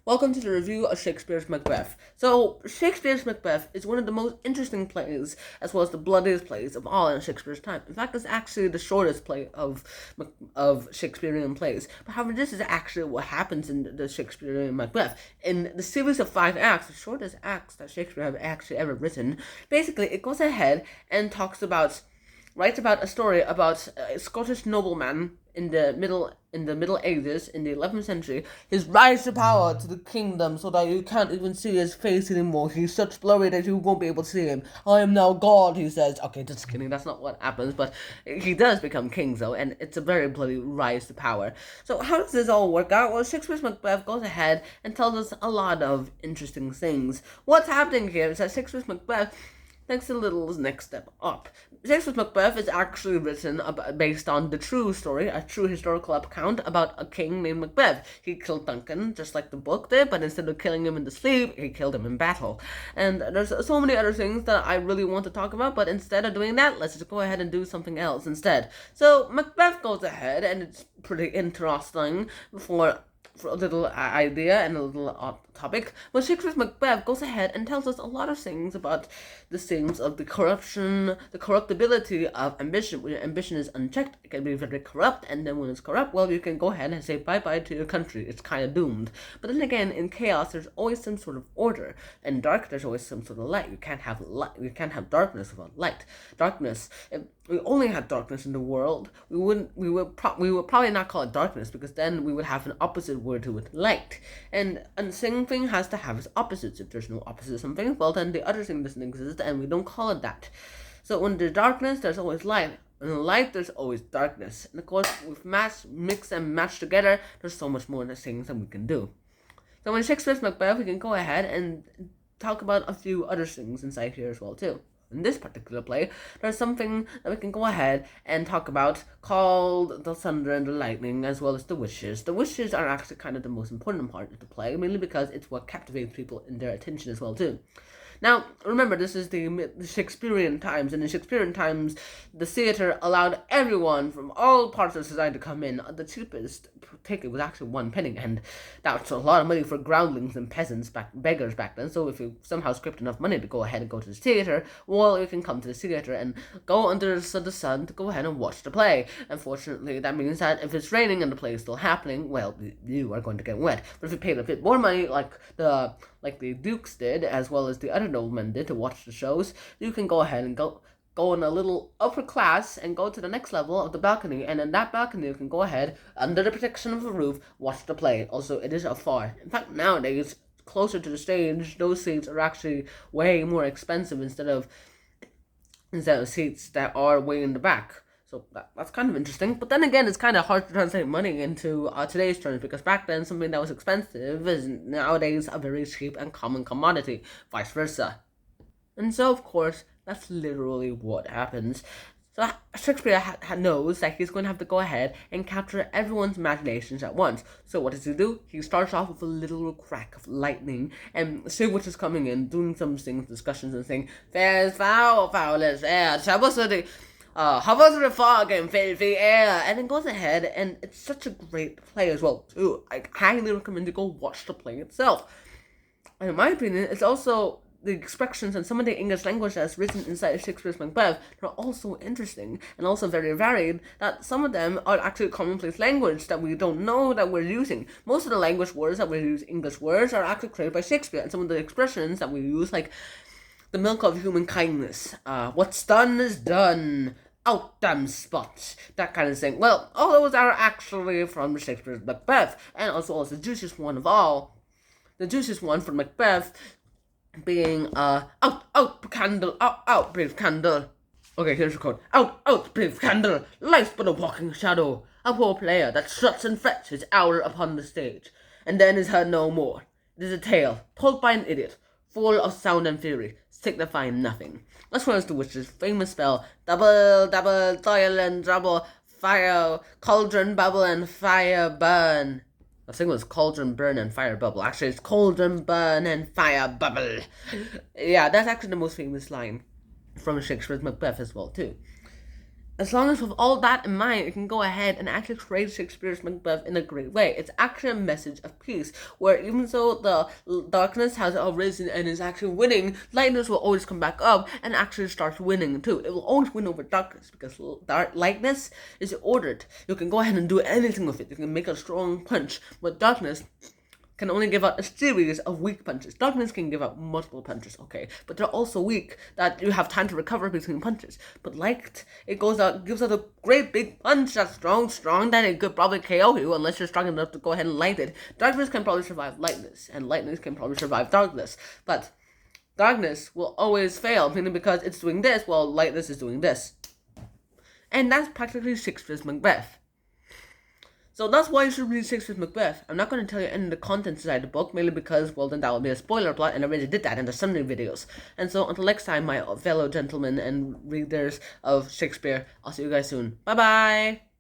Welcome to the review of Shakespeare's Macbeth. So, Shakespeare's Macbeth is one of the most interesting plays, as well as the bloodiest plays of all in Shakespeare's time. In fact, it's actually the shortest play of Shakespearean plays. But however, this is actually what happens in the Shakespearean Macbeth. In the series of 5 acts, the shortest acts that Shakespeare have actually ever written, basically it goes ahead and writes about a story about a Scottish nobleman in the Middle Ages, in the 11th century, his rise to power to the kingdom, so that you can't even see his face anymore. He's such blurry that you won't be able to see him. I am now God, he says. Okay, just kidding. That's not what happens, but he does become king, though, and it's a very bloody rise to power. So how does this all work out? Well, Shakespeare's Macbeth goes ahead and tells us a lot of interesting things. What's happening here is that Shakespeare's Macbeth takes a little next step up. Shakespeare's Macbeth is actually written based on the true story, a true historical account about a king named Macbeth. He killed Duncan, just like the book did, but instead of killing him in the sleep, he killed him in battle. And there's so many other things that I really want to talk about, but instead of doing that, let's just go ahead and do something else instead. So Macbeth goes ahead, and it's pretty interesting for a little idea and a little topic. But Shakespeare's Macbeth goes ahead and tells us a lot of things about the things of the corruption, the corruptibility of ambition. When your ambition is unchecked, it can be very corrupt, and then when it's corrupt, well, you can go ahead and say bye-bye to your country. It's kind of doomed. But then again, in chaos, there's always some sort of order. In dark, there's always some sort of light. You can't have light. You can't have darkness without light. Darkness. If we only had darkness in the world, we would probably not call it darkness, because then we would have an opposite word to it, light. And the same thing has to have its opposites. If there's no opposite to something, well, then the other thing doesn't exist, and we don't call it that. So when there's darkness, there's always light. In light, there's always darkness. And of course, with mix and match together, there's so much more things that we can do. So in Shakespeare's Macbeth, we can go ahead and talk about a few other things inside here as well, too. In this particular play, there's something that we can go ahead and talk about called the thunder and the lightning, as well as the witches. The witches are actually kind of the most important part of the play, mainly because it's what captivates people in their attention as well, too. Now, remember, this is the Shakespearean times, and in Shakespearean times, the theater allowed everyone from all parts of society to come in. The cheapest ticket was actually 1 penny, and that's a lot of money for groundlings and peasants, beggars back then. So if you somehow scraped enough money to go ahead and go to the theater, well, you can come to the theater and go under the sun to go ahead and watch the play. Unfortunately, that means that if it's raining and the play is still happening, well, you are going to get wet. But if you paid a bit more money, like the dukes did, as well as the other noblemen did, to watch the shows, you can go ahead and go in a little upper class and go to the next level of the balcony, and in that balcony you can go ahead, under the protection of a roof, watch the play. Also, it is afar. In fact, nowadays, closer to the stage, those seats are actually way more expensive instead of seats that are way in the back. So that's kind of interesting. But then again, it's kind of hard to translate money into today's terms, because back then something that was expensive is nowadays a very cheap and common commodity, vice versa. And so, of course, that's literally what happens. So Shakespeare knows that he's going to have to go ahead and capture everyone's imaginations at once. So what does he do? He starts off with a little crack of lightning, and see which is coming in, doing some things, discussions, and saying, "Fair is foul, foul is air, troublesome hovers the fog and filthy air," and it goes ahead, and it's such a great play as well, too. I highly recommend you go watch the play itself. And in my opinion, it's also the expressions and some of the English language that's written inside Shakespeare's Macbeth are also interesting and also very varied, that some of them are actually commonplace language that we don't know that we're using. Most of the language words that we use, English words, are actually created by Shakespeare, and some of the expressions that we use, like the milk of human kindness, what's done is done, out damn spot, that kind of thing. Well, all those are actually from Shakespeare's Macbeth, and also the juiciest one of all. The juiciest one from Macbeth being, out, candle, out, brave candle. Okay, here's the quote. Out, brave candle, life's but a walking shadow, a poor player that struts and frets his hour upon the stage, and then is heard no more. It is a tale, told by an idiot, full of sound and fury, signifying nothing. As well as the witch's famous spell, double, double, toil and trouble, fire, cauldron, bubble, and fire burn. I think it was cauldron, burn, and fire bubble. Actually, it's cauldron, burn, and fire bubble. Yeah, that's actually the most famous line from Shakespeare's Macbeth as well, too. as long as with all that in mind, it can go ahead and actually create Shakespeare's Macbeth in a great way. It's actually a message of peace, where even though the darkness has arisen and is actually winning, lightness will always come back up and actually start winning too. It will always win over darkness because lightness is ordered. You can go ahead and do anything with it. You can make a strong punch, but darkness can only give out a series of weak punches. Darkness can give out multiple punches, okay, but they're also weak that you have time to recover between punches. But light, it goes out, gives out a great big punch that's strong that it could probably KO you unless you're strong enough to go ahead and light it. Darkness can probably survive lightness, and lightness can probably survive darkness, but darkness will always fail, meaning because it's doing this while lightness is doing this. And that's practically Shakespeare's Macbeth. So that's why you should read Shakespeare's Macbeth. I'm not going to tell you any of the contents inside the book, mainly because, well, then that would be a spoiler plot, and I already did that in the summary videos. And so until next time, my fellow gentlemen and readers of Shakespeare, I'll see you guys soon. Bye-bye!